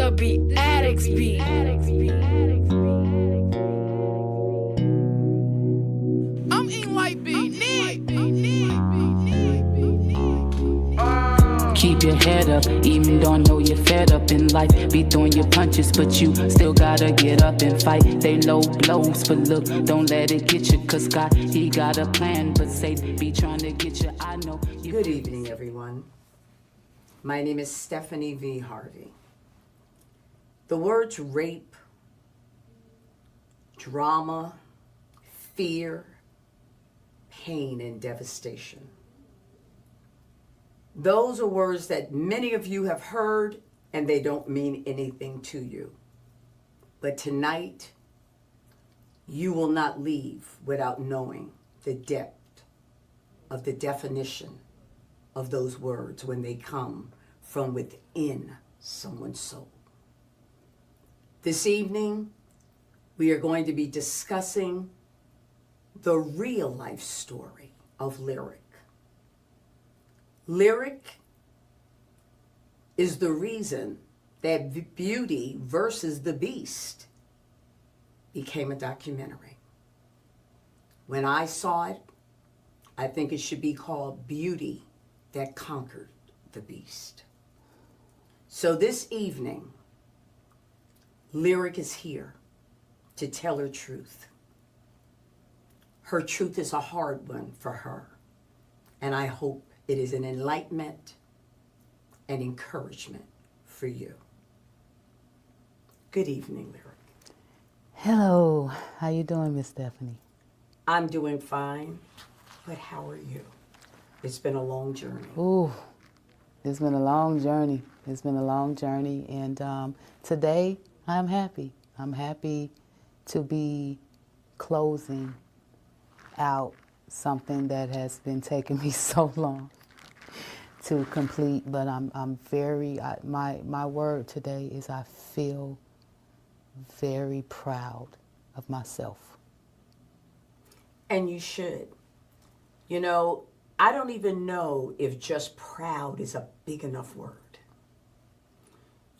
The beat addicts beat. I'm eating white beat. Keep your head up, even though I know you're fed up in life. Be throwing your punches, but you still gotta get up and fight. They low blows, but look, don't let it get you. Cause God, he got a plan, but say be trying to get you. I know you. Good evening, everyone. My name is Stephanie V. Harvey. The words rape, drama, fear, pain, and devastation. Those are words that many of you have heard, and they don't mean anything to you. But tonight, you will not leave without knowing the depth of the definition of those words when they come from within someone's soul. This evening, we are going to be discussing the real life story of Lyrik. Lyrik is the reason that Beauty versus the Beast became a documentary. When I saw it, I think it should be called Beauty That Conquered the Beast. So this evening, Lyrik is here to tell her truth. Her truth is a hard one for her, and I hope it is an enlightenment and encouragement for you. Good evening, Lyrik. Hello, how you doing, Miss Stephanie? I'm doing fine, but how are you? It's been a long journey. Ooh, it's been a long journey. It's been a long journey, and today I'm happy. I'm happy to be closing out something that has been taking me so long to complete, but I'm very, my word today is I feel very proud of myself. And you should. You know, I don't even know if just proud is a big enough word.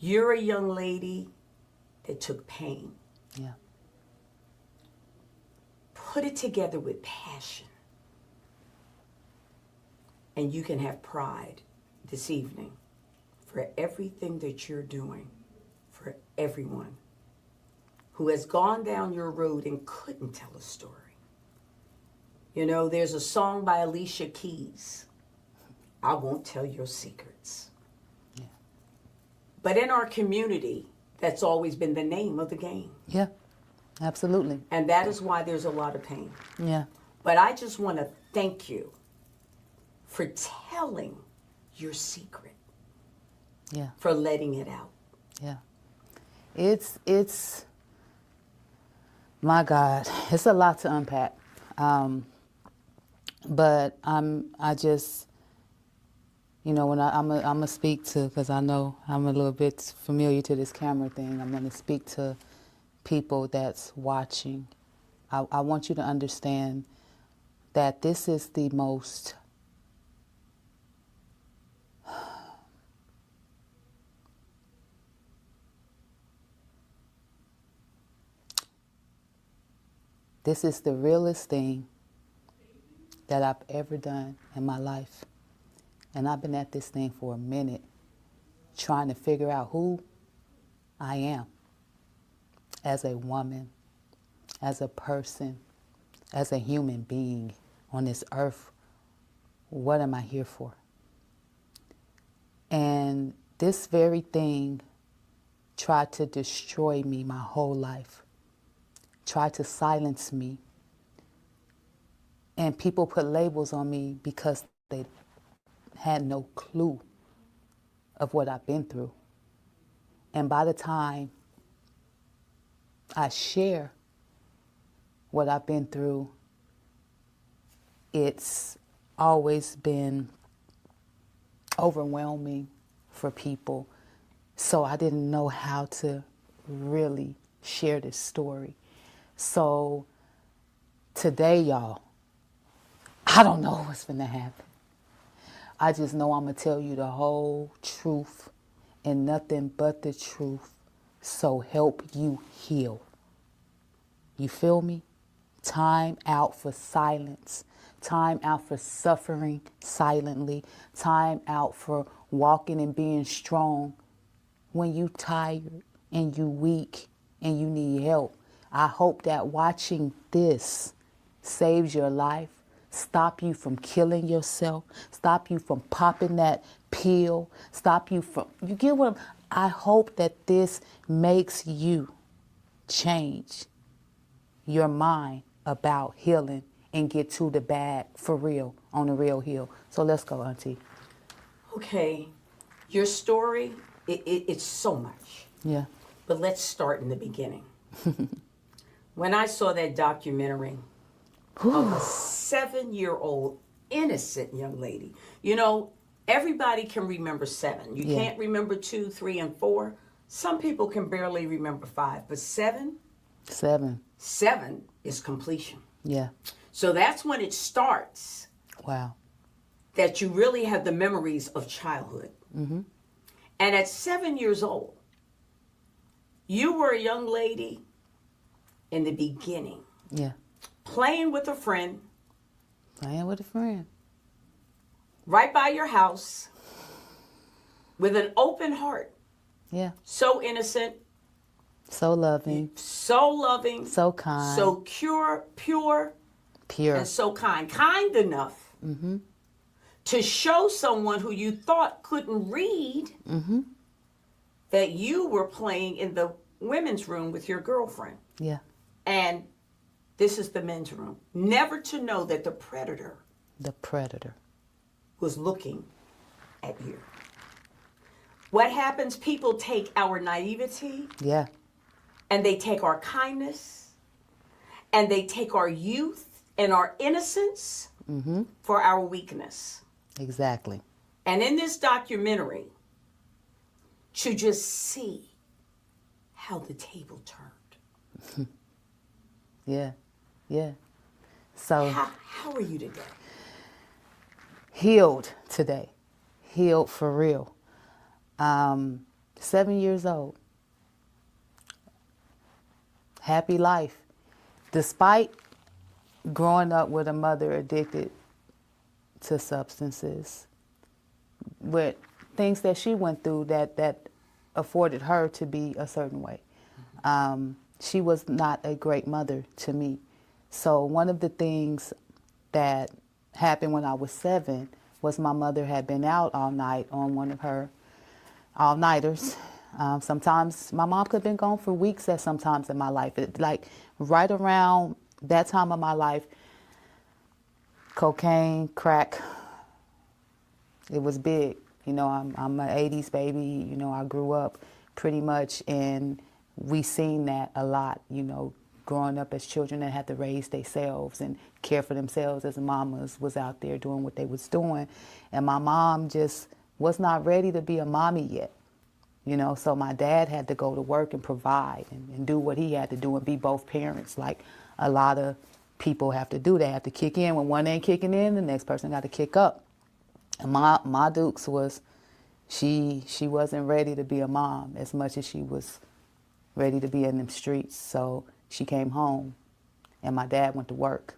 You're a young lady that took pain. Yeah. Put it together with passion. And you can have pride this evening for everything that you're doing for everyone who has gone down your road and couldn't tell a story. You know, there's a song by Alicia Keys, I Won't Tell Your Secrets. Yeah. But in our community, that's always been the name of the game. Yeah, absolutely. And that is why there's a lot of pain. Yeah. But I just want to thank you for telling your secret. Yeah. For letting it out. Yeah. It's my God, it's a lot to unpack. But I just, you know, when I'm gonna speak to, because I know I'm a little bit familiar to this camera thing, I'm gonna speak to people that's watching. I want you to understand that this is the most this is the realest thing that I've ever done in my life. And I've been at this thing for a minute, trying to figure out who I am as a woman, as a person, as a human being on this earth. What am I here for? And this very thing tried to destroy me my whole life, tried to silence me. And people put labels on me because they had no clue of what I've been through. And by the time I share what I've been through, it's always been overwhelming for people. So I didn't know how to really share this story. So today, y'all, I don't know what's going to happen. I just know I'm going to tell you the whole truth and nothing but the truth so help you heal. You feel me? Time out for silence. Time out for suffering silently. Time out for walking and being strong when you tired and you weak and you need help. I hope that watching this saves your life, stop you from killing yourself, stop you from popping that pill, stop you from, you get what I hope that this makes you change your mind about healing and get to the bag for real, on the real heal. So let's go, Auntie. Okay, your story, it's so much. Yeah. But let's start in the beginning. When I saw that documentary of a 7-year-old innocent young lady, you know, everybody can remember 7. You can't remember 2, 3, and 4. Some people can barely remember 5, but 7? 7 is completion. Yeah. So that's when it starts. Wow. That you really have the memories of childhood. Mm-hmm. And at 7 years old, you were a young lady in the beginning. Yeah. Playing with a friend. Playing with a friend. Right by your house. With an open heart. Yeah. So innocent. So loving. So loving. So kind. So pure. And so kind. Kind enough to show someone who you thought couldn't read that you were playing in the women's room with your girlfriend. Yeah. And this is the men's room. Never to know that the predator was looking at you. What happens? People take our naivety. Yeah. And they take our kindness. And they take our youth and our innocence for our weakness. Exactly. And in this documentary, to just see how the table turned. Yeah. Yeah. So how are you today? Healed today. Healed for real. 7 years old. Happy life. Despite growing up with a mother addicted to substances, with things that she went through that afforded her to be a certain way. She was not a great mother to me. So one of the things that happened when I was 7 was my mother had been out all night on one of her all-nighters. Sometimes my mom could have been gone for weeks at sometimes in my life. Like right around that time of my life, cocaine, crack, it was big. You know, I'm an 80s baby. You know, I grew up pretty much, and we seen that a lot, you know, growing up as children that had to raise themselves and care for themselves as mamas was out there doing what they was doing. And my mom just was not ready to be a mommy yet. You know, so my dad had to go to work and provide and do what he had to do and be both parents like a lot of people have to do. They have to kick in. When one ain't kicking in, the next person got to kick up. And my Dukes was, she wasn't ready to be a mom as much as she was ready to be in them streets. So she came home and my dad went to work.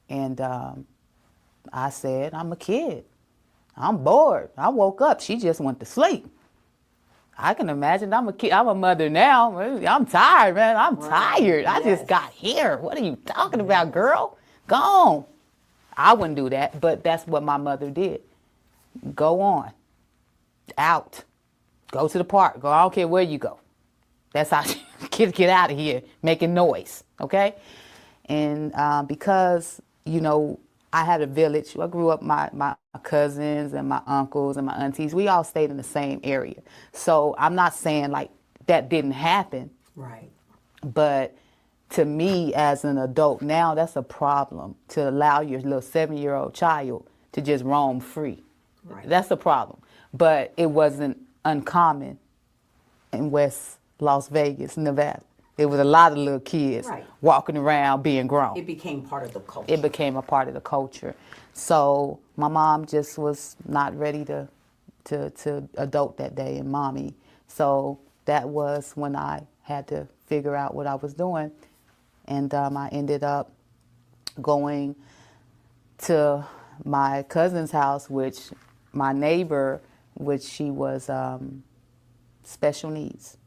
And I said, I'm a kid. I'm bored. I woke up. She just went to sleep. I can imagine. I'm a kid. I'm a mother now. I'm tired, man. I'm tired. I just got here. What are you talking about, girl? Go on. I wouldn't do that, but that's what my mother did. Go on. Out. Go to the park. Go. I don't care where you go. That's how get out of here, making noise. Okay? And because, you know, I had a village. I grew up, my cousins and my uncles and my aunties, we all stayed in the same area. So I'm not saying like that didn't happen. Right. But to me as an adult now, that's a problem to allow your little 7-year-old child to just roam free. Right. That's a problem. But it wasn't uncommon in West Las Vegas, Nevada. There was a lot of little kids walking around being grown. It became part of the culture. It became a part of the culture. So my mom just was not ready to adult that day and mommy. So that was when I had to figure out what I was doing. And I ended up going to my cousin's house, which my neighbor, which she was special needs.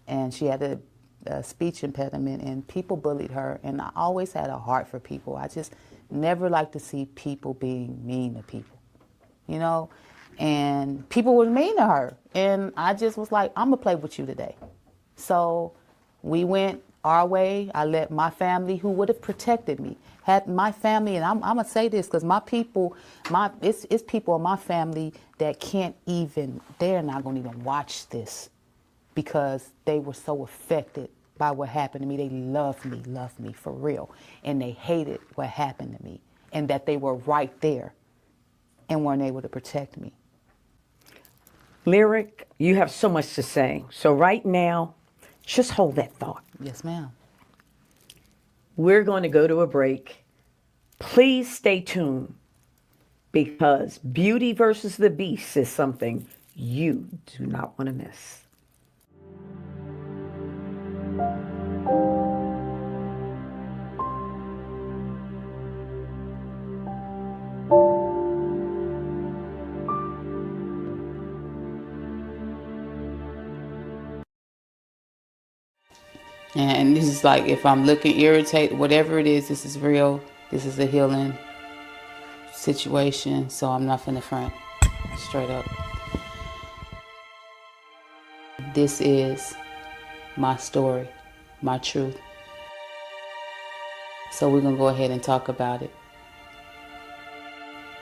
And she had a speech impediment, and people bullied her. And I always had a heart for people. I just never liked to see people being mean to people, you know? And people were mean to her. And I just was like, I'm going to play with you today. So we went our way. I let my family, who would have protected me, had my family, and I'm going to say this because my people, it's people in my family that can't even, they're not going to even watch this because they were so affected by what happened to me. They loved me for real. And they hated what happened to me and that they were right there and weren't able to protect me. Lyrik, you have so much to say. So right now, just hold that thought. Yes, ma'am. We're going to go to a break. Please stay tuned because Beauty versus the Beast is something you do not want to miss. And this is like, if I'm looking irritated, whatever it is, this is real. This is a healing situation, so I'm not finna front, straight up. This is my story, my truth. So we're gonna go ahead and talk about it.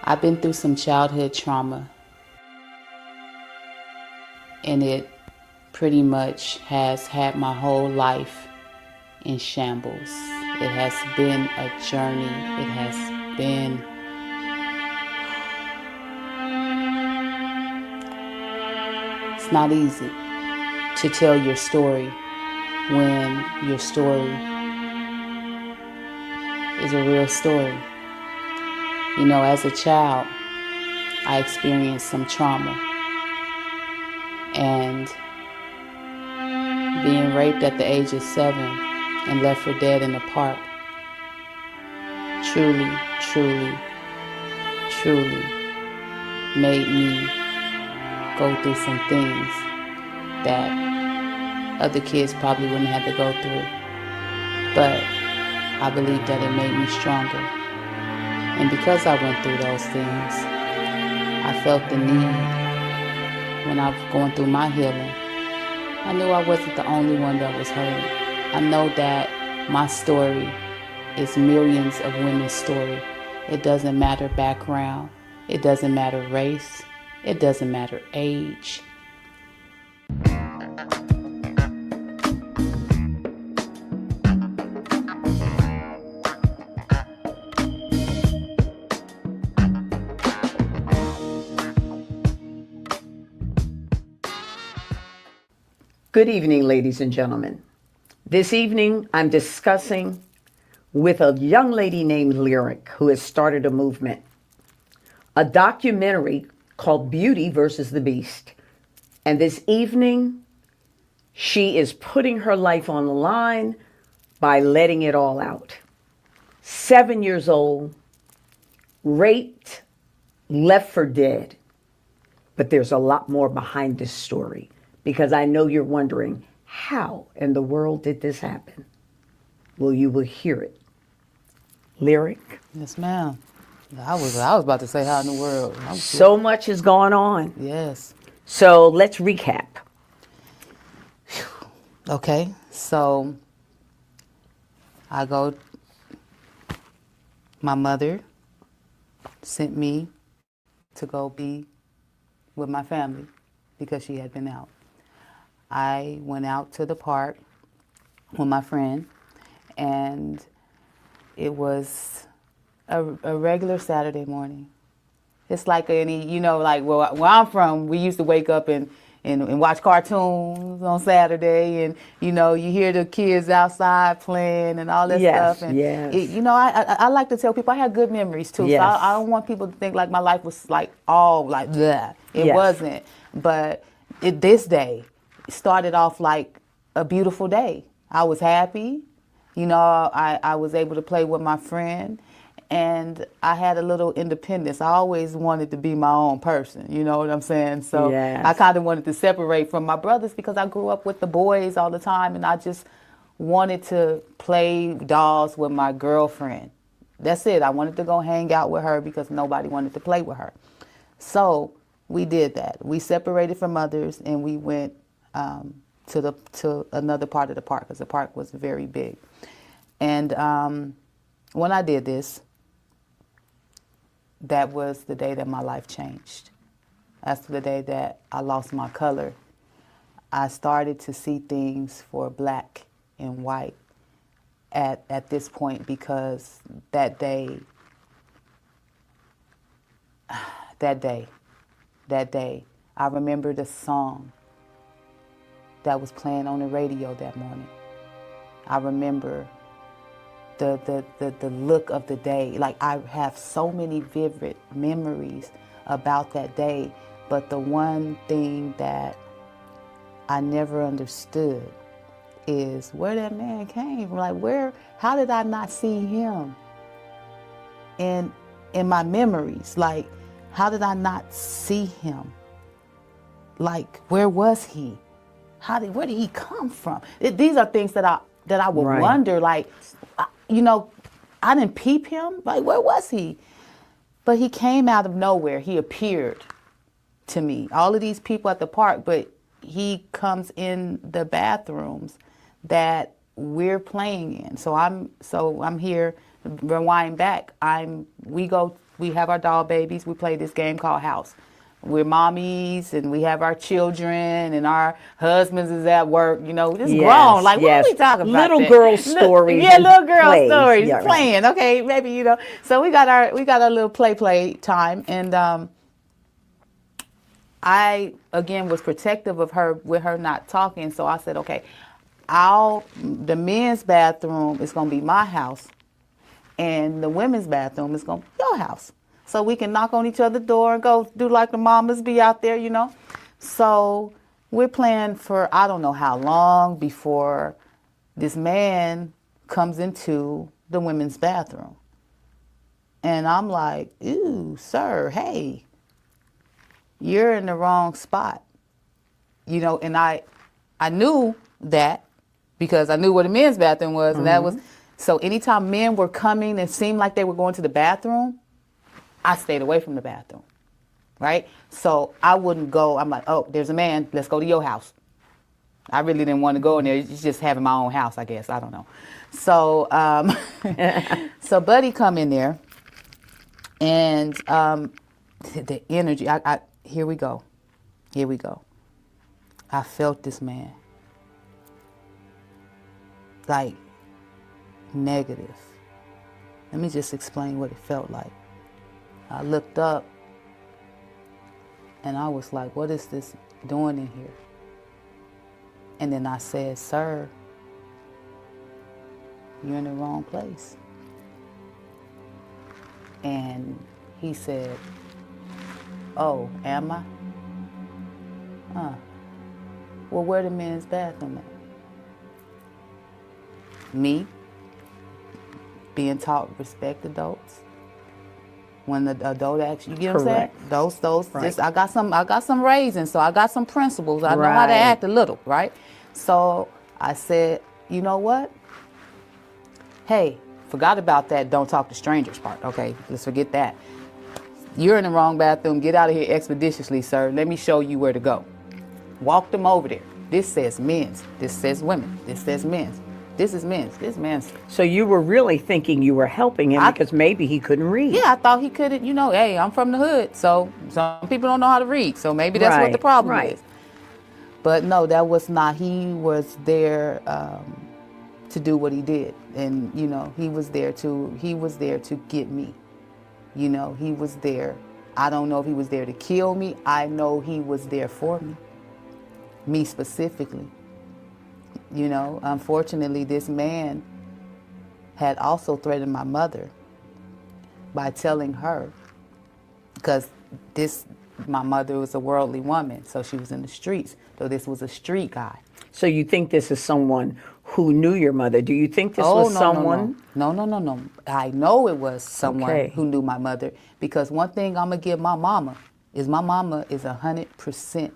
I've been through some childhood trauma, and it pretty much has had my whole life in shambles. It has been a journey. It has been it's not easy to tell your story when your story is a real story. You know, as a child, I experienced some trauma, and being raped at the age of 7 and left for dead in the park truly made me go through some things that other kids probably wouldn't have to go through. But I believe that it made me stronger. And because I went through those things, I felt the need when I was going through my healing. I knew I wasn't the only one that was hurting. I know that my story is millions of women's story. It doesn't matter background. It doesn't matter race. It doesn't matter age. Good evening, ladies and gentlemen. This evening, I'm discussing with a young lady named Lyrik, who has started a movement, a documentary called Beauty versus the Beast. And this evening, she is putting her life on the line by letting it all out. 7 years old, raped, left for dead. But there's a lot more behind this story, because I know you're wondering, how in the world did this happen? Well, you will hear it. Lyrik? Yes, ma'am. I was about to say, how in the world? So much is going on. Yes. So let's recap. Okay, so my mother sent me to go be with my family because she had been out. I went out to the park with my friend, and it was a regular Saturday morning. It's like any, like where I'm from, we used to wake up and watch cartoons on Saturday, and, you hear the kids outside playing and all that stuff. And, yes. I like to tell people I had good memories, too. Yes. So I don't want people to think like my life was like all like that. It wasn't. But this day, started off like a beautiful day. I was happy. You know, I was able to play with my friend, and I had a little independence. I always wanted to be my own person, you know what I'm saying? So Yes. I kind of wanted to separate from my brothers because I grew up with the boys all the time, and I just wanted to play dolls with my girlfriend. That's it. I wanted to go hang out with her because nobody wanted to play with her. So we did that. We separated from others, and we went to another part of the park because the park was very big. And when I did this, that was the day that my life changed. That's the day that I lost my color. I started to see things for black and white at this point, because that day, I remember the song that was playing on the radio that morning. I remember the look of the day. Like, I have so many vivid memories about that day, but the one thing that I never understood is where that man came from. Like, how did I not see him in my memories? Like, how did I not see him? Like, where was he? Where did he come from? These are things that I would Right. wonder, like, you know, I didn't peep him. Like, where was he? But he came out of nowhere. He appeared to me. All of these people at the park, but he comes in the bathrooms that we're playing in. So I'm here, rewind back. We have our doll babies. We play this game called House. We're mommies, and we have our children, and our husbands is at work. You know, it's Yes, grown. Like, yes. what are we talking about? Little that? girl stories Yeah, and little girl plays. stories. Yeah, right. Playing. Okay, maybe, you know. So we got our little play time, and I again was protective of her with her not talking. So I said, okay, the men's bathroom is gonna be my house, and the women's bathroom is gonna be your house. So we can knock on each other's door and go do like the mamas be out there, you know. So we're playing for I don't know how long before this man comes into the women's bathroom. And I'm like, ooh, sir, hey, you're in the wrong spot. You know, and I knew that because I knew where the men's bathroom was. And that was, so anytime men were coming and seemed like they were going to the bathroom, I stayed away from the bathroom, right? So I wouldn't go. I'm like, oh, there's a man. Let's go to your house. I really didn't want to go in there. It's just having my own house, I guess. I don't know. So, so Buddy come in there, and the energy. Here we go. I felt this man, like, negative. Let me just explain what it felt like. I looked up, and I was like, what is this doing in here? And then I said, sir, you're in the wrong place. And he said, oh, am I? Well, where the men's bathroom at? Me, being taught respect adults. When the adult asks you, get what I'm saying? Correct. Those. Right. Just I got some raisins, so I got some principles. I know how to Right. act a little, right? So I said, you know what? Hey, forgot about that don't talk to strangers part. Okay, let's forget that. You're in the wrong bathroom. Get out of here expeditiously, sir. Let me show you where to go. Walk them over there. This says men's. This says women. This says men's. This is men's. This men's. So you were really thinking you were helping him because maybe he couldn't read. Yeah, I thought he couldn't, you know, hey, I'm from the hood, so some people don't know how to read, so maybe that's what the Right, problem right. is. But no, that was not. He was there to do what he did, and you know, he was there to get me. You know, he was there. I don't know if he was there to kill me. I know he was there for me specifically. You know, unfortunately, this man had also threatened my mother by telling her, because this my mother was a worldly woman, so she was in the streets. So this was a street guy. So you think this is someone who knew your mother? Do you think this was someone? No. I know it was someone Okay. who knew my mother, because one thing I'm gonna give my mama is 100%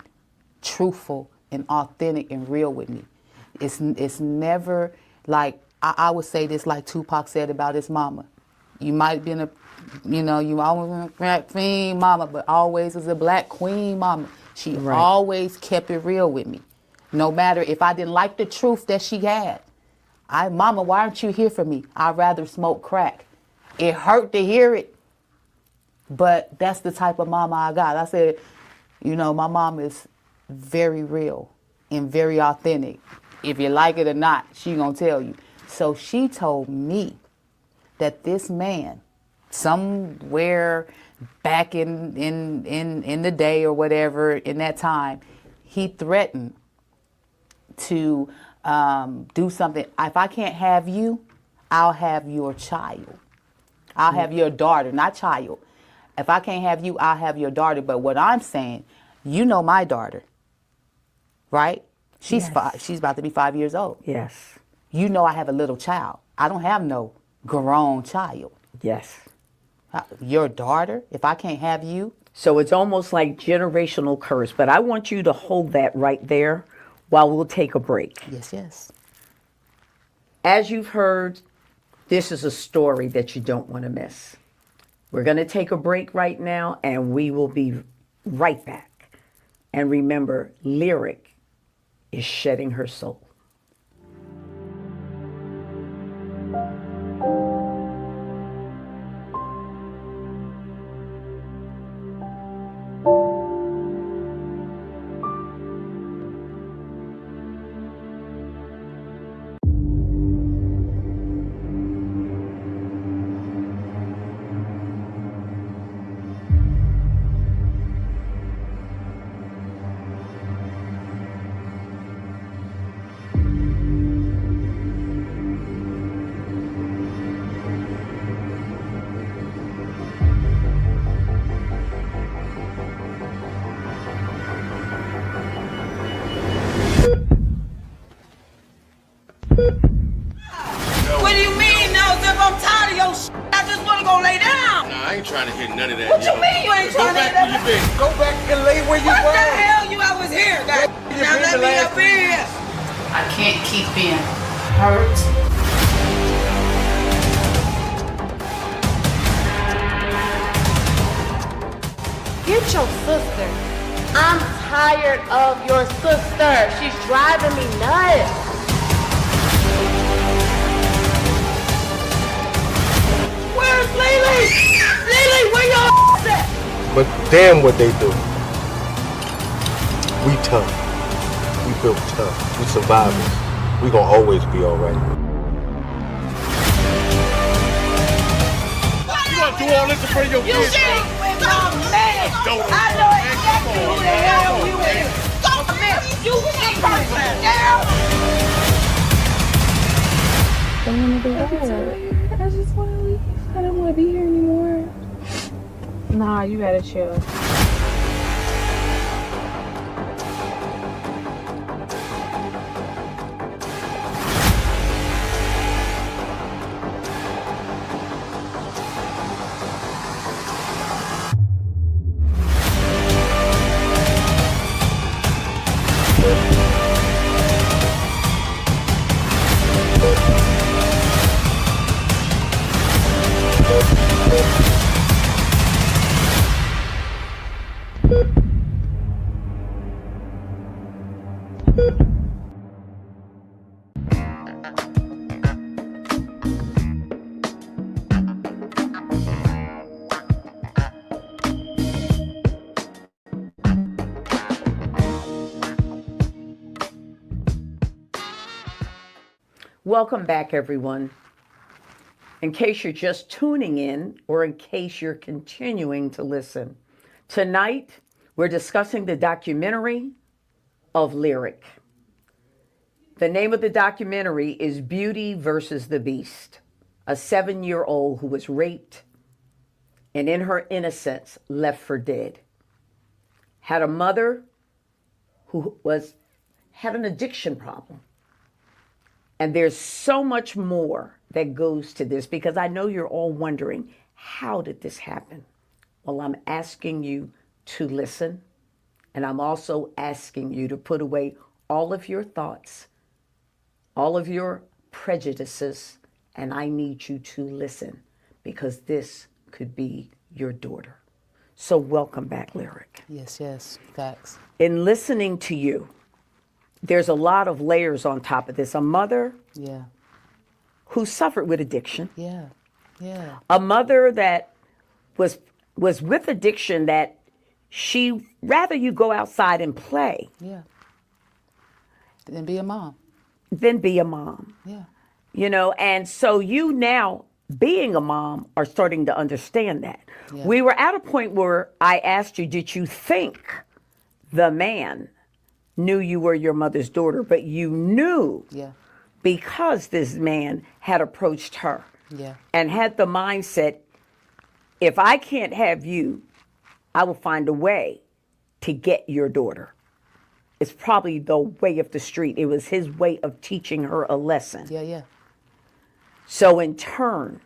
truthful and authentic and real with me. It's never like I would say this like Tupac said about his mama. You might been you always been a black queen mama, but always was a black queen mama. She Right. always kept it real with me. No matter if I didn't like the truth that she had. Mama, why aren't you here for me? I'd rather smoke crack. It hurt to hear it, but that's the type of mama I got. I said, my mom is very real and very authentic. If you like it or not, she gonna tell you. So she told me that this man, somewhere back in the day or whatever, in that time, he threatened to do something. If I can't have you, I'll have your child. I'll have your daughter, not child. If I can't have you, I'll have your daughter. But what I'm saying, my daughter, right? She's Yes. She's about to be 5 years old. Yes. I have a little child. I don't have no grown child. Yes. Your daughter, if I can't have you. So it's almost like generational curse. But I want you to hold that right there while we'll take a break. Yes. As you've heard, this is a story that you don't want to miss. We're going to take a break right now, and we will be right back. And remember, Lyrik is shedding her soul. What do you mean, no? If I'm tired of your shit, I just want to go lay down. Nah, I ain't trying to hear none of that. What you mean you ain't Go trying to back hear where you that? been. Go back and lay where you What the were. hell you I was here, guys? You Now been let the me last- up in here. I can't keep being hurt. Get your sister. I'm tired of your sister. She's driving me nuts. Where's Lily? Lily, where your at? But damn what they do. We tough. We built tough. We survivors. We gonna always be alright. You gonna do all this in front of your You kids? shit with my man. Don't- I know man, exactly come on, who the man, hell come on, you man. is. Stop, man. You ain't person, girl. I just want to leave. I don't want to be here anymore. Nah, you gotta chill. Welcome back, everyone. In case you're just tuning in or in case you're continuing to listen, tonight we're discussing the documentary of Lyrik. The name of the documentary is Beauty versus the Beast, a 7-year-old who was raped and in her innocence left for dead. had a mother who had an addiction problem. And there's so much more that goes to this, because I know you're all wondering, how did this happen? Well, I'm asking you to listen, and I'm also asking you to put away all of your thoughts, all of your prejudices, and I need you to listen, because this could be your daughter. So welcome back, Lyrik. Yes, yes, facts. In listening to you, there's a lot of layers on top of this. A mother Yeah, who suffered with addiction, yeah, yeah, a mother that was with addiction, that she rather you go outside and play yeah. Then be a mom. than be a mom. Yeah, You know, and so you now, being a mom, are starting to understand that. Yeah. We were at a point where I asked you, did you think the man knew you were your mother's daughter? But you knew yeah, because this man had approached her yeah, and had the mindset, if I can't have you, I will find a way to get your daughter. It's probably the way of the street. It was his way of teaching her a lesson. yeah, yeah. So in turn,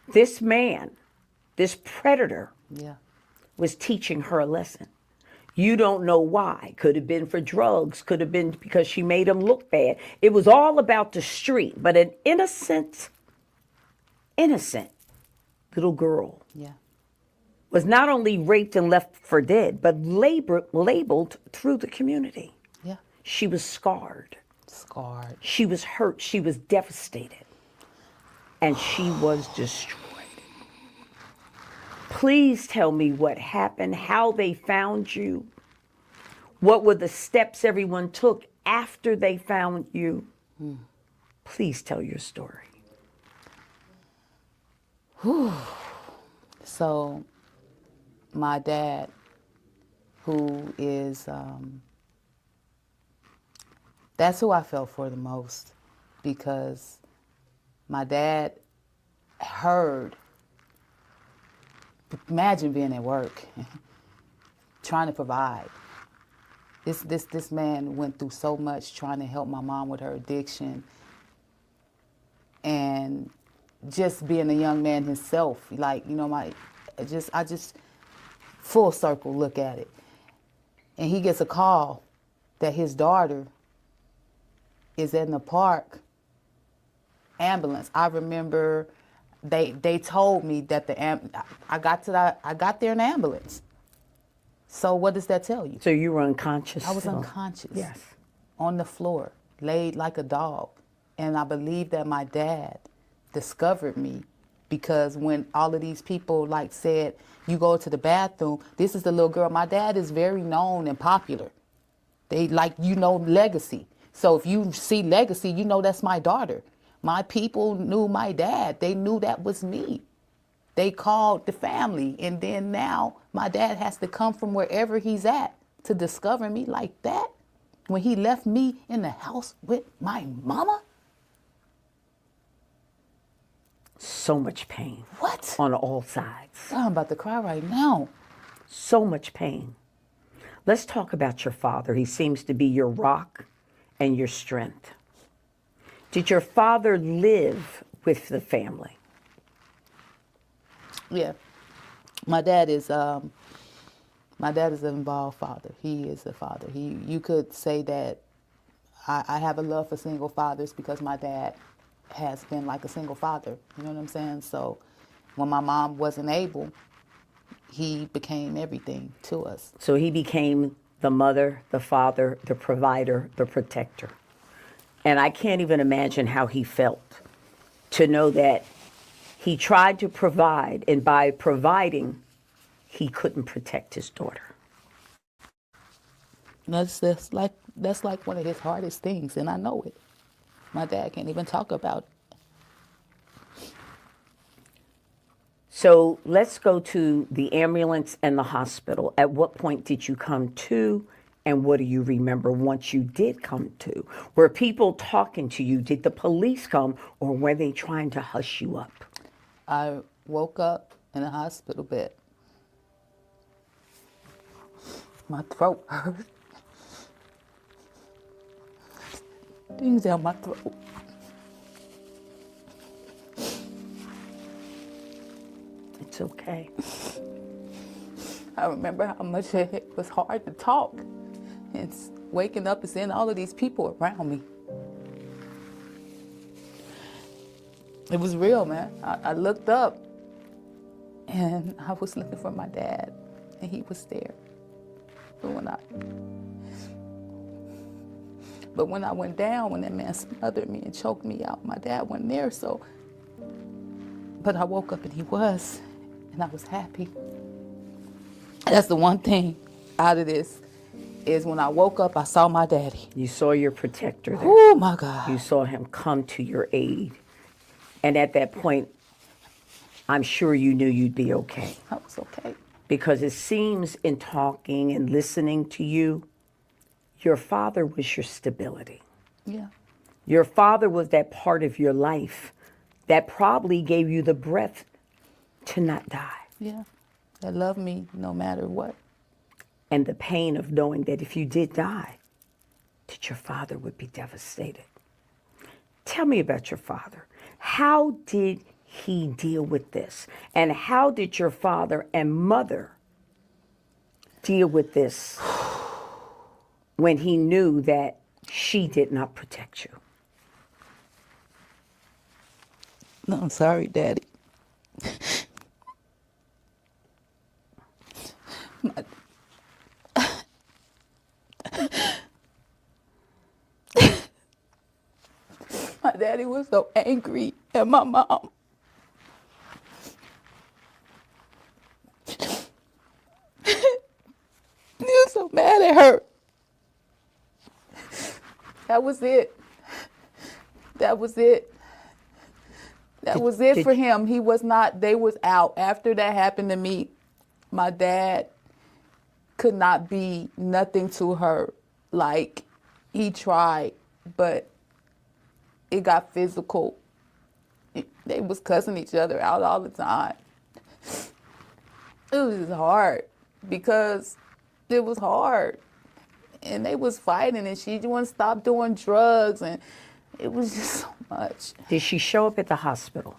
this man, this predator, Yeah, was teaching her a lesson. You don't know why. Could have been for drugs, could have been because she made him look bad. It was all about the street. But an innocent little girl yeah, was not only raped and left for dead, but labeled through the community. yeah. She was scarred. Scarred. She was hurt. She was devastated. And she was destroyed. Please tell me what happened, how they found you. What were the steps everyone took after they found you? Please tell your story. So, my dad, who is, that's who I felt for the most, because my dad heard, imagine being at work, trying to provide. This man went through so much trying to help my mom with her addiction, and just being a young man himself, like, you know, I just full circle look at it. And he gets a call that his daughter is in the park, ambulance. I remember they told me that I got there in the ambulance. So what does that tell you? So you were unconscious? I was still? unconscious. Yes. On the floor, laid like a dog. And I believe that my dad discovered me, because when all of these people like said, you go to the bathroom, this is the little girl. My dad is very known and popular. They like, you know, Legacy. So if you see Legacy, you know that's my daughter. My people knew my dad. They knew that was me. They called the family. And then now my dad has to come from wherever he's at to discover me like that. When he left me in the house with my mama. So much pain. What? On all sides. I'm about to cry right now. So much pain. Let's talk about your father. He seems to be your rock and your strength. Did your father live with the family? Yeah. My dad is an involved father. He is a father. You could say that I have a love for single fathers because my dad has been like a single father. You know what I'm saying? So when my mom wasn't able, he became everything to us. So he became the mother, the father, the provider, the protector. And I can't even imagine how he felt to know that he tried to provide, and by providing, he couldn't protect his daughter. That's like one of his hardest things, and I know it. My dad can't even talk about it. So let's go to the ambulance and the hospital. At what point did you come to, and what do you remember once you did come to? Were people talking to you? Did the police come, or were they trying to hush you up? I woke up in a hospital bed. My throat hurt. Things down my throat. It's okay. I remember how much it was hard to talk. It's waking up and seeing all of these people around me. It was real, man. I looked up and I was looking for my dad and he was there. But when I went down, when that man smothered me and choked me out, my dad wasn't there, but I woke up and he was, and I was happy. That's the one thing out of this, is when I woke up, I saw my daddy. You saw your protector there. Oh my God. You saw him come to your aid. And at that point, I'm sure you knew you'd be okay. I was okay. Because it seems in talking and listening to you, your father was your stability. Yeah. Your father was that part of your life that probably gave you the breath to not die. Yeah. That loved me no matter what. And the pain of knowing that if you did die, that your father would be devastated. Tell me about your father. How did he deal with this? And how did your father and mother deal with this when he knew that she did not protect you? No, I'm sorry, Daddy. My daddy was so angry at my mom. He was so mad at her. That was it. That was it. That was it for him. He was not, they was out. After that happened to me, my dad could not be nothing to her. Like, he tried, but it got physical. They was cussing each other out all the time. It was just hard because it was hard. And they was fighting and she wouldn't stop doing drugs and it was just so much. Did she show up at the hospital?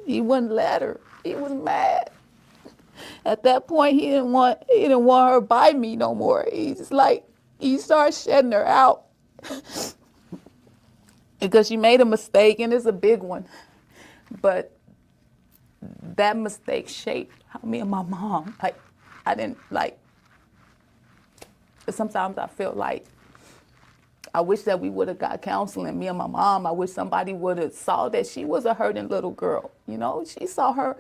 He wouldn't let her. He was mad. At that point, he didn't want her by me no more. He started shutting her out because she made a mistake, and it's a big one. But that mistake shaped how me and my mom, sometimes I feel like I wish that we would have got counseling, me and my mom. I wish somebody would have saw that she was a hurting little girl. You know, she saw her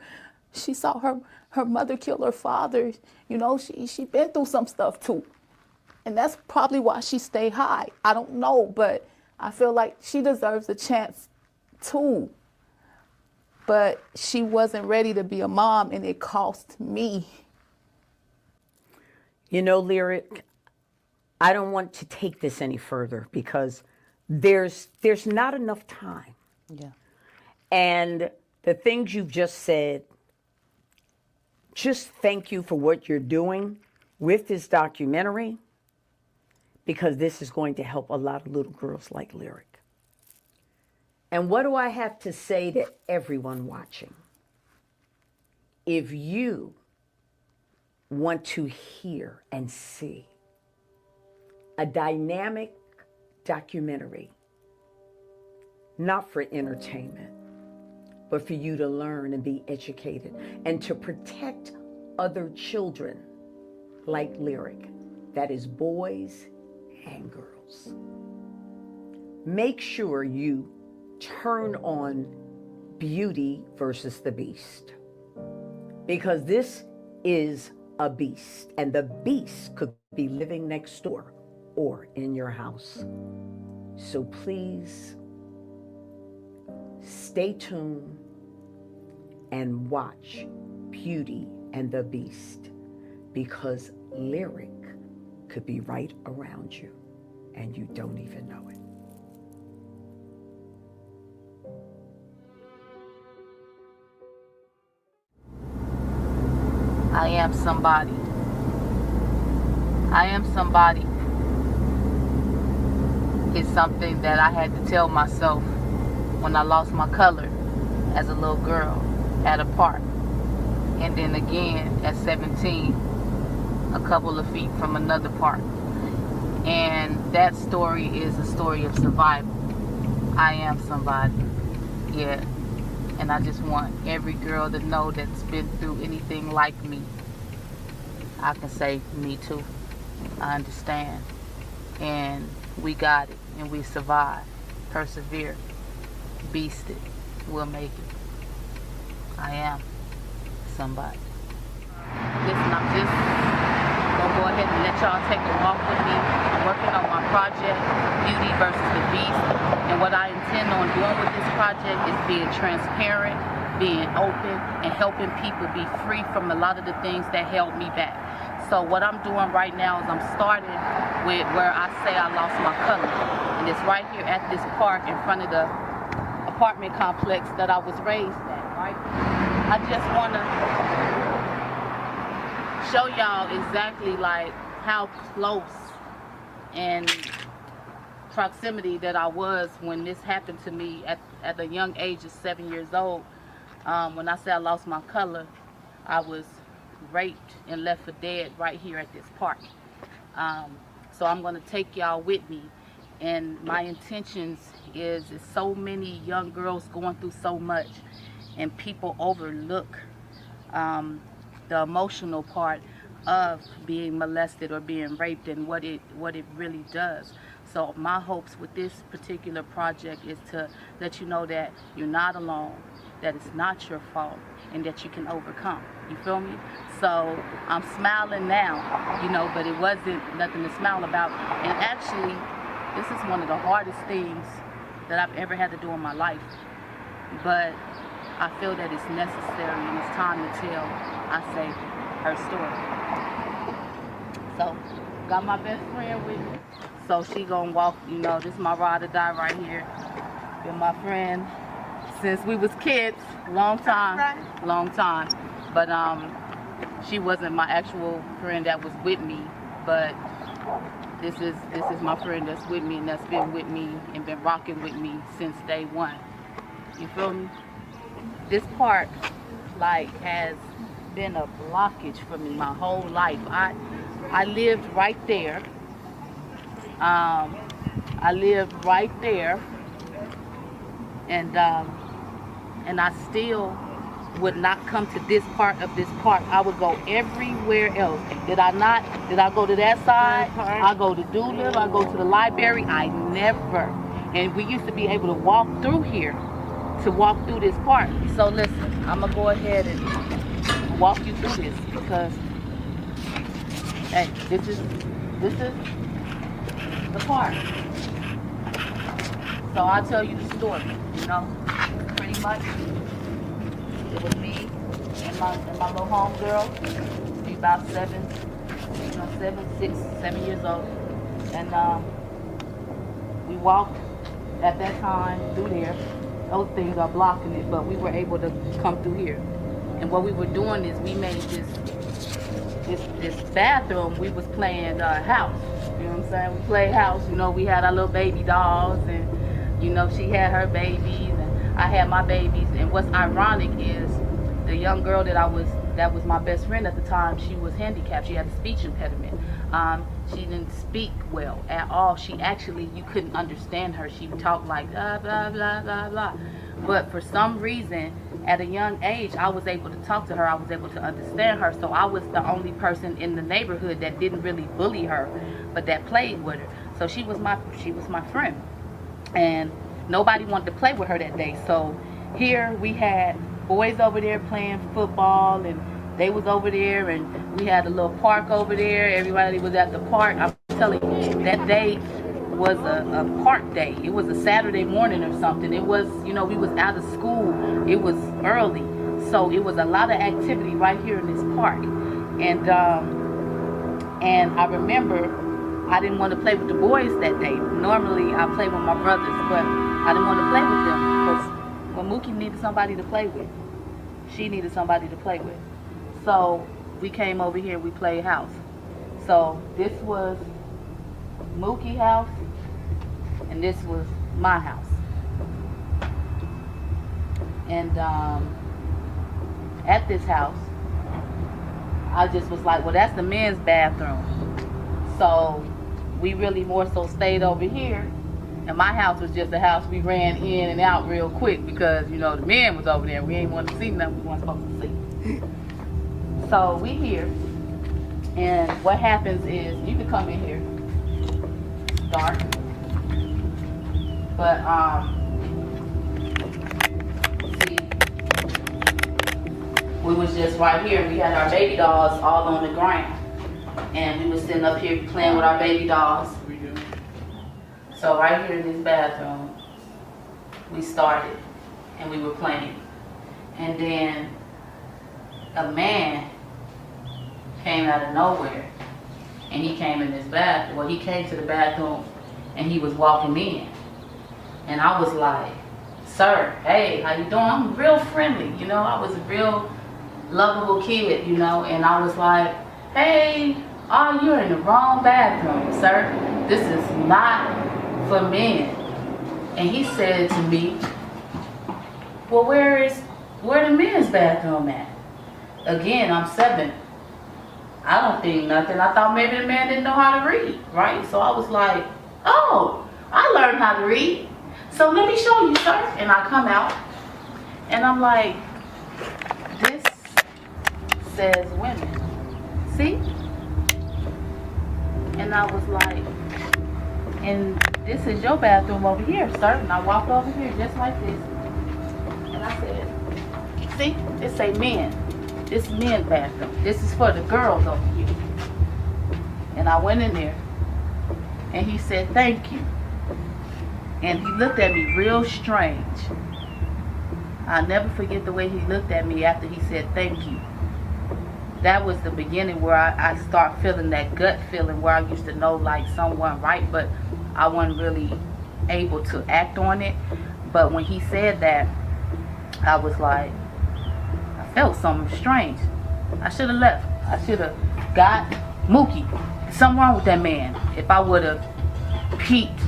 mother kill her father. You know, she been through some stuff too. And that's probably why she stayed high. I don't know, but I feel like she deserves a chance too. But she wasn't ready to be a mom, and it cost me. You know, Lyrik, I don't want to take this any further because there's not enough time. Yeah. And the things you've just said, just thank you for what you're doing with this documentary, because this is going to help a lot of little girls like Lyrik. And what do I have to say to everyone watching? If you want to hear and see a dynamic documentary, not for entertainment, but for you to learn and be educated and to protect other children like Lyrik, that is boys and girls, make sure you turn on Beauty versus the Beast, because this is a beast, and the beast could be living next door or in your house. So please stay tuned and watch Beauty and the Beast, because Lyrik could be right around you and you don't even know it. I am somebody. I am somebody is something that I had to tell myself when I lost my color as a little girl at a park. And then again at 17, a couple of feet from another park. And that story is a story of survival. I am somebody. Yeah. And I just want every girl to know that's been through anything like me. I can say me too. I understand. And we got it. And we survived. Persevere. Beasted. We'll make it. I am somebody. Listen, I'm just gonna go ahead and let y'all take a walk with me. I'm working on my project, Beauty versus the Beast. And what I intend on doing with this project is being transparent, being open, and helping people be free from a lot of the things that held me back. So what I'm doing right now is I'm starting with where I say I lost my color. And it's right here at this park in front of the apartment complex that I was raised at, right? I just want to show y'all exactly like how close and proximity that I was when this happened to me at a young age of 7 years old. When I say I lost my color, I was raped and left for dead right here at this park. So I'm going to take y'all with me, and my intentions is so many young girls going through so much, and people overlook the emotional part of being molested or being raped and what it really does. So my hopes with this particular project is to let you know that you're not alone, that it's not your fault, and that you can overcome. You feel me? So I'm smiling now, you know, but it wasn't nothing to smile about. And actually, this is one of the hardest things that I've ever had to do in my life. But I feel that it's necessary and it's time to tell, I say, her story. So, got my best friend with me. So she gonna walk, you know, this is my ride or die right here. Been my friend since we was kids, long time. But she wasn't my actual friend that was with me, but this is my friend that's with me and that's been with me and been rocking with me since day one. You feel me? This park, like, has been a blockage for me my whole life. I lived right there. I lived right there, and I still would not come to this part of this park. I would go everywhere else. Did I go to that side? I go to Doolittle, I go to the library. I never. And we used to be able to walk through here, to walk through this park. So listen, I'm gonna go ahead and walk you through this because, hey, this is the park. So I'll tell you the story, you know, pretty much. It was me and my little homegirl. She about 7 years old. And we walked at that time through there. Those things are blocking it, but we were able to come through here. And what we were doing is we made this bathroom. We was playing house. You know what I'm saying? We played house. You know, we had our little baby dolls, and you know, she had her babies, and I had my babies. And what's ironic is the young girl that was my best friend at the time, she was handicapped. She had a speech impediment. She didn't speak well at all. She actually, you couldn't understand her. She talked like blah, blah, blah, blah, blah. But for some reason, at a young age, I was able to talk to her. I was able to understand her. So I was the only person in the neighborhood that didn't really bully her, but that played with her. So she was my friend. And nobody wanted to play with her that day. So here we had boys over there playing football, and they was over there, and we had a little park over there. Everybody was at the park. I'm telling you, that day was a park day. It was a Saturday morning or something. It was, you know, we was out of school. It was early. So it was a lot of activity right here in this park. And I remember I didn't want to play with the boys that day. Normally I play with my brothers, but I didn't want to play with them because when Mookie needed somebody to play with, she needed somebody to play with. So we came over here, we played house. So this was Mookie's house, and this was my house. And at this house, I just was like, well, that's the men's bathroom. So we really more so stayed over here. And my house was just a house we ran in and out real quick because, you know, the men was over there. We ain't want to see nothing we weren't supposed to see. So we here. And what happens is, you can come in here, start. But, see, we was just right here. We had our baby dolls all on the ground. And we was sitting up here playing with our baby dolls. So right here in this bathroom, we started and we were playing. And then a man came out of nowhere and he came in this bathroom. Well, he came to the bathroom and he was walking in. And I was like, sir, hey, how you doing? I'm real friendly, you know. I was a real lovable kid, you know. And I was like, hey, oh, you're in the wrong bathroom, sir. This is not for men. And he said to me, well, where the men's bathroom at? Again, I'm 7. I don't think nothing. I thought maybe the man didn't know how to read, right? So I was like, oh, I learned how to read. So let me show you, sir. And I come out and I'm like, this says women. See? And I was like, and this is your bathroom over here, sir. And I walked over here just like this. And I said, see, it say men. This is men's bathroom. This is for the girls over here. And I went in there and he said, thank you. And he looked at me real strange. I'll never forget the way he looked at me after he said, thank you. That was the beginning where I start feeling that gut feeling where I used to know like someone right, but I wasn't really able to act on it. But when he said that, I was like, I felt something strange. I should have left. I should have got Mookie. Something wrong with that man. If I would have peeked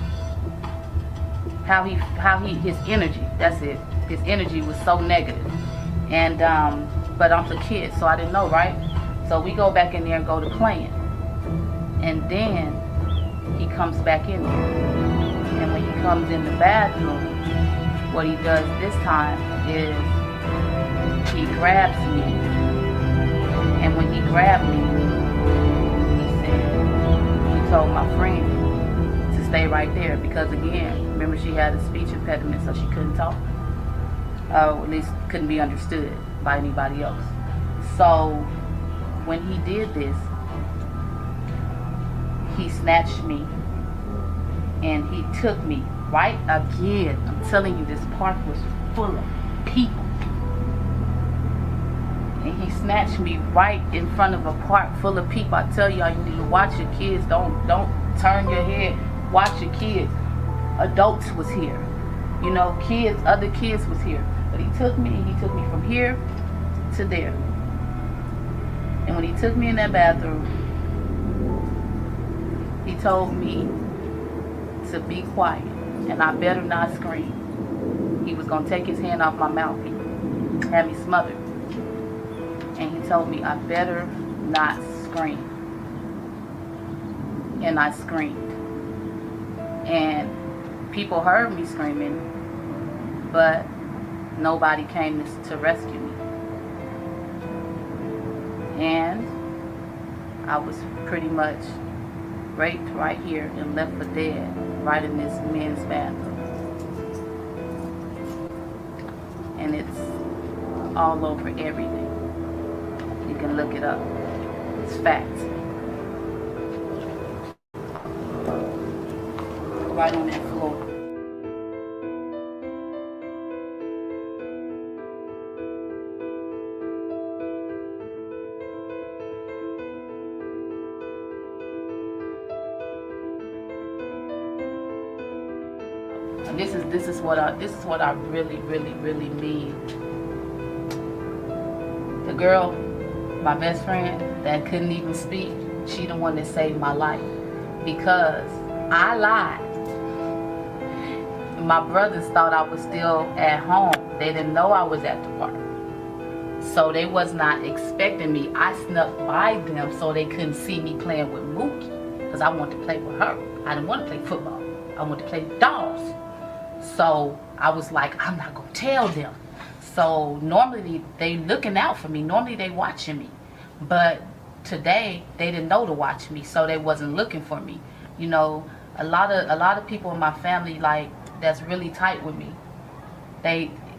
how his energy, that's it. His energy was so negative. And but I'm a kid, so I didn't know, right? So we go back in there and go to playing. And then he comes back in there. And when he comes in the bathroom, what he does this time is he grabs me. And when he grabbed me, he told my friend to stay right there because again, remember she had a speech impediment so she couldn't talk. Or at least couldn't be understood by anybody else. So when he did this, he snatched me and he took me right again. I'm telling you, this park was full of people. And he snatched me right in front of a park full of people. I tell y'all, you need to watch your kids. Don't turn your head. Watch your kids. Adults was here. You know, kids, other kids was here. But he took me from here to there. And when he took me in that bathroom, he told me to be quiet and I better not scream. He was going to take his hand off my mouth. He had me smothered. And he told me I better not scream. And I screamed. And people heard me screaming, but nobody came to rescue me. And I was pretty much raped right here and left for dead right in this men's bathroom. And it's all over everything. You can look it up. It's facts. Right on that floor. And this is what I really mean. The girl, my best friend that couldn't even speak, She the one that saved my life because I lied. My brothers thought I was still at home. They didn't know I was at the park. So they was not expecting me. I snuck by them so they couldn't see me playing with Mookie because I wanted to play with her. I didn't want to play football. I wanted to play with dolls. So I was like, I'm not going to tell them. So normally they looking out for me. Normally they watching me. But today they didn't know to watch me, so they wasn't looking for me. You know, a lot of people in my family, like, that's really tight with me.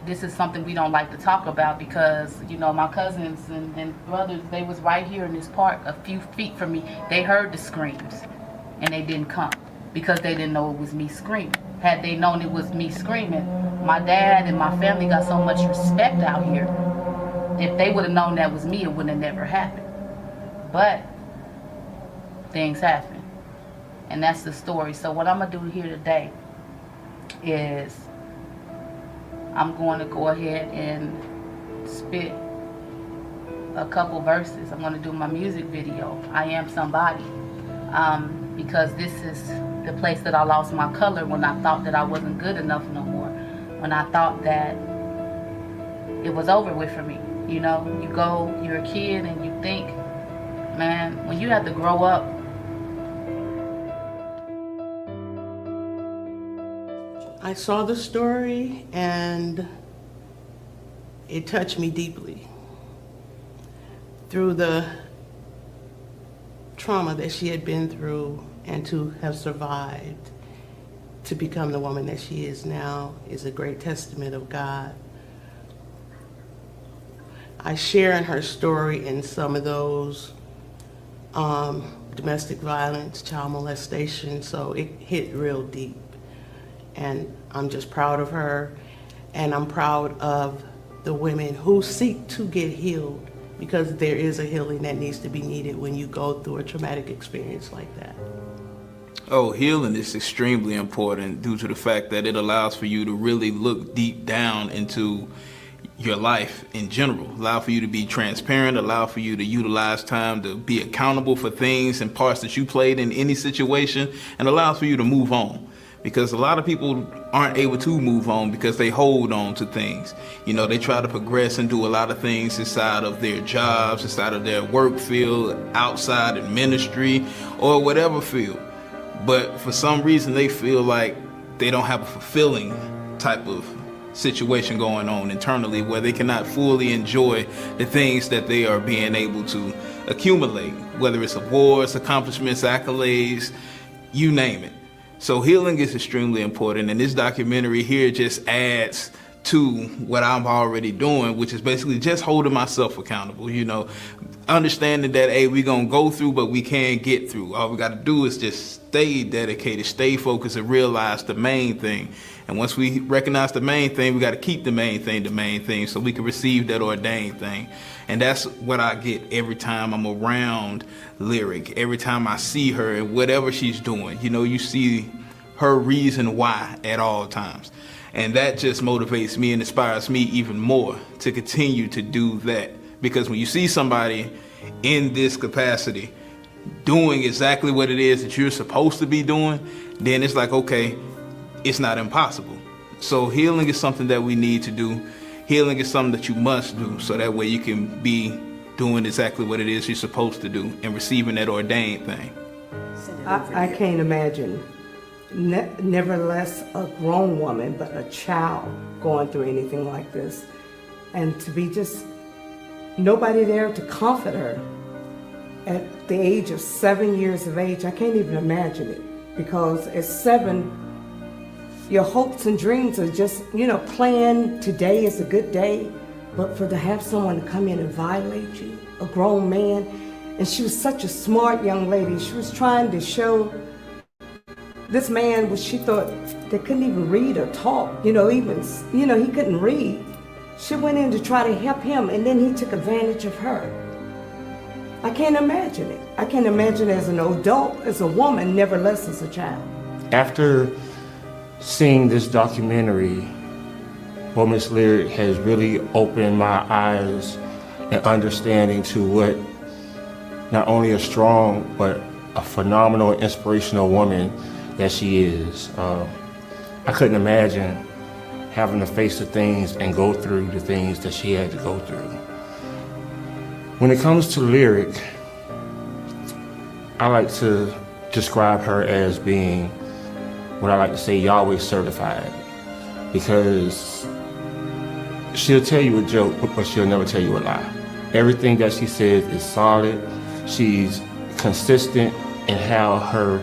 This is something we don't like to talk about because, you know, my cousins and brothers, they was right here in this park a few feet from me. They heard the screams and they didn't come because they didn't know it was me screaming. Had they known it was me screaming, my dad and my family got so much respect out here. If they would have known that was me, it would have never happened. But things happen. And that's the story. So what I'm going to do here today is I'm going to go ahead and spit a couple verses. I'm going to do my music video, I Am Somebody, because this is the place that I lost my color when I thought that I wasn't good enough no more, when I thought that it was over with for me. You know, you're a kid and you think, man, when you have to grow up. I saw the story and it touched me deeply. Through the trauma that she had been through and to have survived to become the woman that she is now is a great testament of God. I share in her story in some of those domestic violence, child molestation, so it hit real deep. And I'm just proud of her, and I'm proud of the women who seek to get healed, because there is a healing that needs to be needed when you go through a traumatic experience like that. Oh, healing is extremely important due to the fact that it allows for you to really look deep down into your life in general, allow for you to be transparent, allow for you to utilize time to be accountable for things and parts that you played in any situation, and allows for you to move on. Because a lot of people aren't able to move on because they hold on to things. You know, they try to progress and do a lot of things inside of their jobs, inside of their work field, outside in ministry, or whatever field. But for some reason, they feel like they don't have a fulfilling type of situation going on internally where they cannot fully enjoy the things that they are being able to accumulate, whether it's awards, accomplishments, accolades, you name it. So healing is extremely important, and this documentary here just adds to what I'm already doing, which is basically just holding myself accountable, you know, understanding that, hey, we're going to go through, but we can get through. All we got to do is just stay dedicated, stay focused, and realize the main thing. And once we recognize the main thing, we got to keep the main thing so we can receive that ordained thing. And that's what I get every time I'm around Lyrik, every time I see her and whatever she's doing. You know, you see her reason why at all times. And that just motivates me and inspires me even more to continue to do that. Because when you see somebody in this capacity doing exactly what it is that you're supposed to be doing, then it's like, okay, it's not impossible. So healing is something that we need to do. Healing is something that you must do, so that way you can be doing exactly what it is you're supposed to do and receiving that ordained thing. I can't imagine, nevertheless a grown woman, but a child going through anything like this. And to be just nobody there to comfort her at the age of 7 years of age. I can't even imagine it, because at 7, your hopes and dreams are just, you know, plan today is a good day, but to have someone to come in and violate you, a grown man. And she was such a smart young lady. She was trying to show this man what she thought they couldn't even read or talk, he couldn't read. She went in to try to help him, and then he took advantage of her. I can't imagine it. I can't imagine as an adult, as a woman, nevertheless as a child. After seeing this documentary, Miss Lyrik has really opened my eyes and understanding to what not only a strong, but a phenomenal, inspirational woman that she is. I couldn't imagine having to face the things and go through the things that she had to go through. When it comes to Lyrik, I like to describe her as being what I like to say Yahweh certified, because she'll tell you a joke, but she'll never tell you a lie. Everything that she says is solid. She's consistent in how her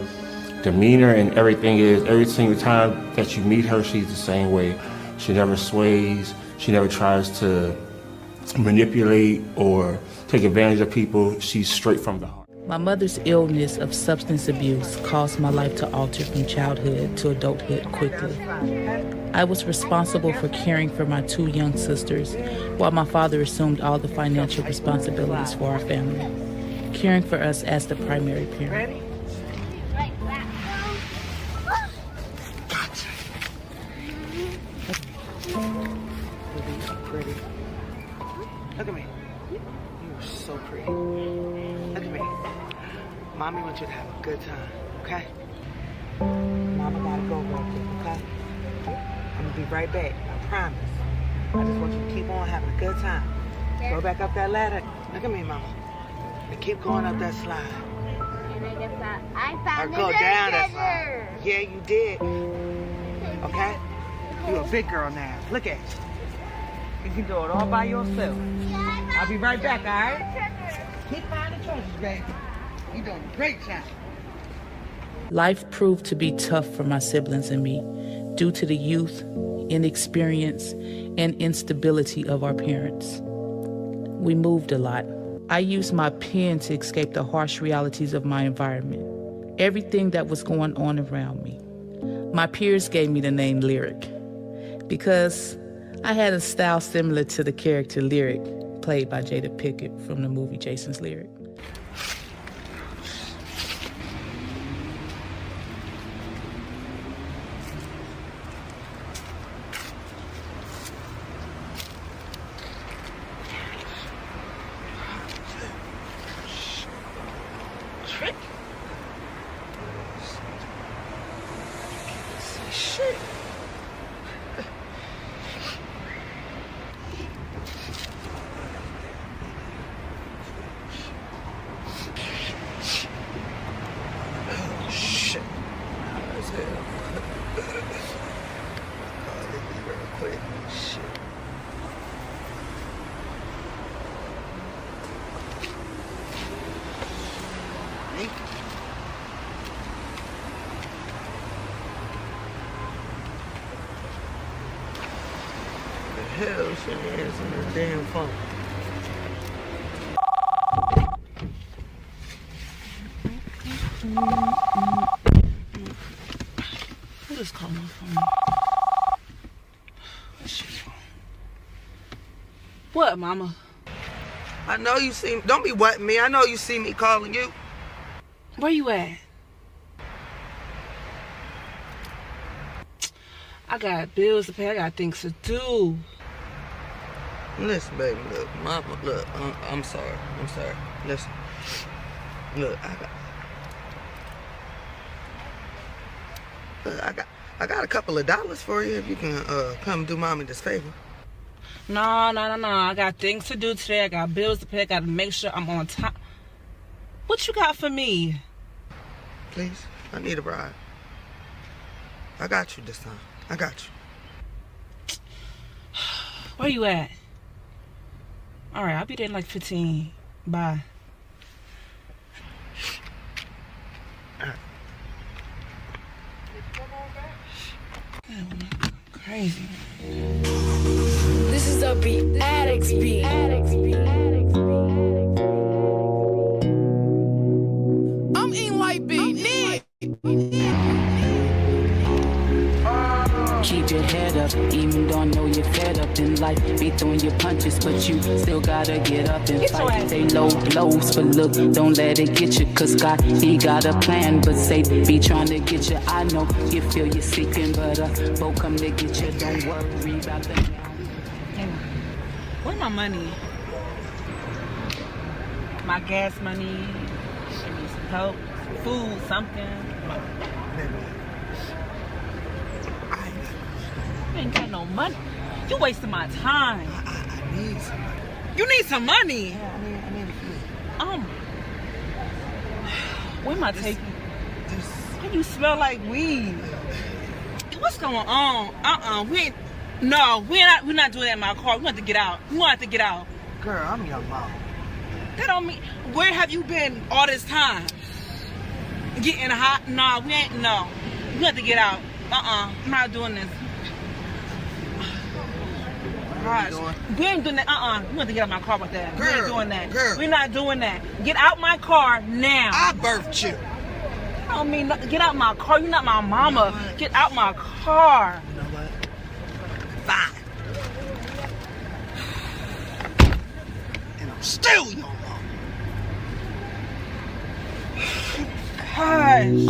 demeanor and everything is. Every single time that you meet her, she's the same way. She never sways. She never tries to manipulate or take advantage of people. She's straight from the heart. My mother's illness of substance abuse caused my life to alter from childhood to adulthood quickly. I was responsible for caring for my 2 young sisters, while my father assumed all the financial responsibilities for our family, caring for us as the primary parent. Pretty. Look at me. You are so pretty. Look at me. Mommy wants you to have a good time, okay? Mama gotta go real quick, okay? I'm gonna be right back, I promise. I just want you to keep on having a good time. Go back up that ladder. Look at me, Mama. And keep going up that slide. I found Or go the down that treasure. slide. Yeah, you did. Okay? You're a big girl now. Look at you. You can do it all by yourself. I'll be right back, all right? Keep finding treasures, baby. You're doing a great job. Life proved to be tough for my siblings and me due to the youth, inexperience, and instability of our parents. We moved a lot. I used my pen to escape the harsh realities of my environment, everything that was going on around me. My peers gave me the name Lyrik because I had a style similar to the character Lyrik, played by Jada Pickett from the movie Jason's Lyric. Hell, shit is in the damn phone. Who just called my phone? What, Mama? I know you see me. Don't be wetting me. I know you see me calling you. Where you at? I got bills to pay. I got things to do. Listen, baby, look, Mama, look, I'm sorry. Listen, look, I got a couple of dollars for you if you can come do Mommy this favor. No. I got things to do today. I got bills to pay. I got to make sure I'm on time. What you got for me? Please, I need a ride. I got you this time. I got you. Where you at? All right, I'll be there in like 15. Bye. Crazy. This is a beat, Addicts beat. I'm eating white beat. Keep your head up, even though I know you're fed up in life. Be throwing your punches, but you still gotta get up and fight. They low blows, but look, don't let it get you. Cause God, he got a plan, but Satan be trying to get you. I know you feel you're seeking, but both come to get you. Don't worry about them. Where's my money? my gas money. I need some help, some food, something. You ain't got no money. You wasting my time. I need some money. You need some money? Yeah, I need a few. Where am I taking? Why you smell like weed? What's going on? We're not doing that in my car. We want to get out. We want to get out. Girl, I'm your mom. That don't mean. Where have you been all this time? Getting hot? No, we ain't. No, we have to get out. I'm not doing this. Gosh, we ain't doing that. We want to get out of my car with that. Girl, we ain't doing that. Girl, we're not doing that. Get out my car now. I birthed you. I don't mean get out my car. You're not my mama. You know, get out my car. You know what? Fine. And I'm still your mom. Gosh.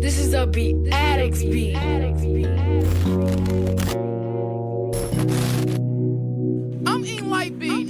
This is a Ppsitive beat. I'm eating white beat.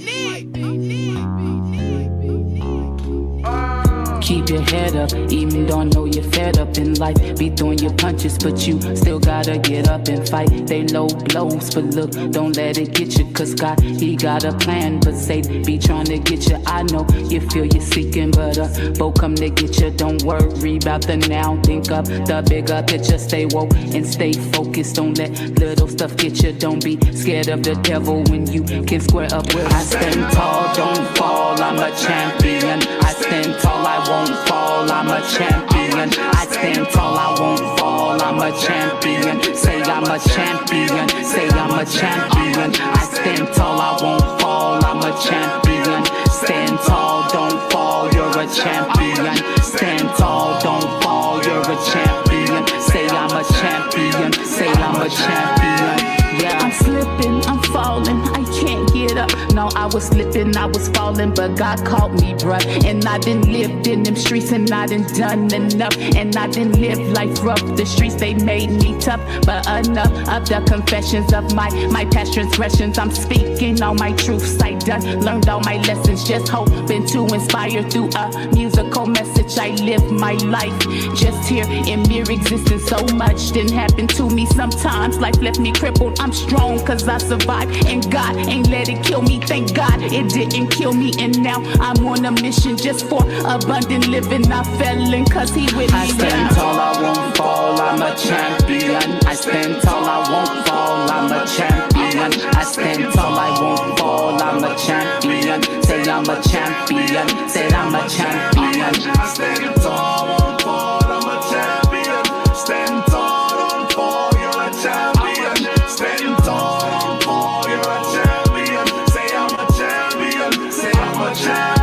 Keep your head up, even though I know you're fed up in life. Be throwing your punches, but you still gotta get up and fight. They low blows, but look, don't let it get you. Cause God, He got a plan, but Satan be trying to get you. I know you feel you're seeking, but both come to get you. Don't worry about the now, think up the bigger picture. Stay woke and stay focused. Don't let little stuff get you. Don't be scared of the devil when you can square up with. I stand tall, don't fall, I'm a champion. I stand tall, I won't fall, I'm a champion. I stand tall, I won't fall, I'm a champion. Say I'm a champion, say I'm a champion. I stand tall, I won't fall, I'm a champion. Stand tall, don't fall, you're a champion. Stand tall, don't fall, you're a champion. Say I'm a champion, say I'm a champion. Yeah, I'm slipping, I'm falling, I can't get up. No, I was slipping, I was falling, but God caught me, bruh. And I done lived in them streets, and I done done enough. And I done lived life rough. The streets, they made me tough, but enough of the confessions of my past transgressions. I'm speaking all my truths, I done learned all my lessons. Just hoping to inspire through a musical message. I live my life just here in mere existence. So much didn't happen to me. Sometimes life left me crippled. I'm strong cause I survived, and God ain't let it kill me. Thank God it didn't kill me. And now I'm on a mission just for abundant living. I fell in cause He with me. I stand tall, I won't fall, I'm a champion. I stand tall, I won't fall, I'm a champion. I stand tall, I won't fall, I'm a champion. Say I'm a champion, say I'm a champion. I stand tall, I won't fall, I'm a champion. Stand tall, don't fall, you're a champion. Stand tall, don't fall, you're a champion. Say I'm a champion, say I'm a champion.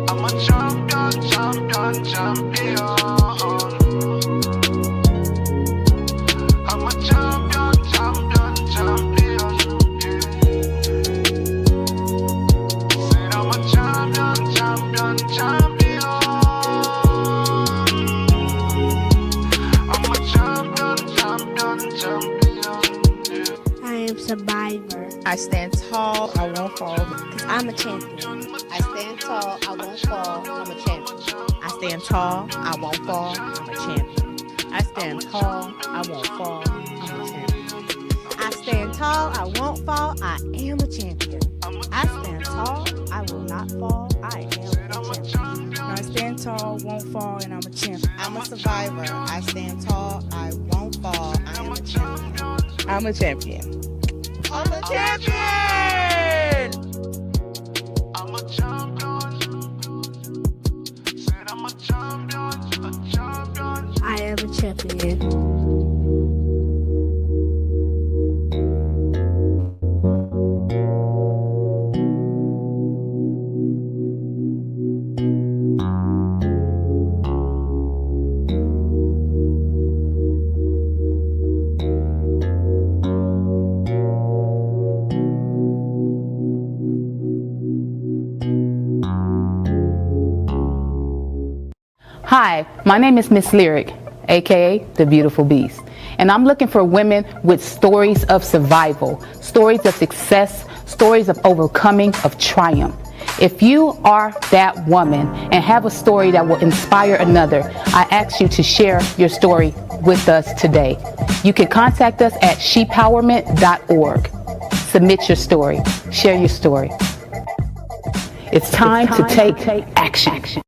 I'm a champion, champion, champion. I'm a champion, champion, champion. Said I'm a champion, champion, champion. I'm a champion, champion, champion. I am survivor. I stand tall, I won't fall. Cause I'm a champion. I stand tall, I won't fall. I'm a champion. I stand tall, I won't fall. I'm a champion. I stand tall, I won't fall. I'm a champion. I stand tall, I won't fall, I am a champion. I stand tall, I will not fall. I am a champion. I stand tall, won't fall, and I'm a champion. I'm a survivor. I stand tall, I won't fall. I am a champion. I'm a champion. I'm a champion! I'm a champion. Said I'm a champion, a champion. I am a champion. Hi, my name is Miss Lyrik, aka the Beautiful Beast. And I'm looking for women with stories of survival, stories of success, stories of overcoming, of triumph. If you are that woman and have a story that will inspire another, I ask you to share your story with us today. You can contact us at shepowerment.org. Submit your story. Share your story. It's time to take action.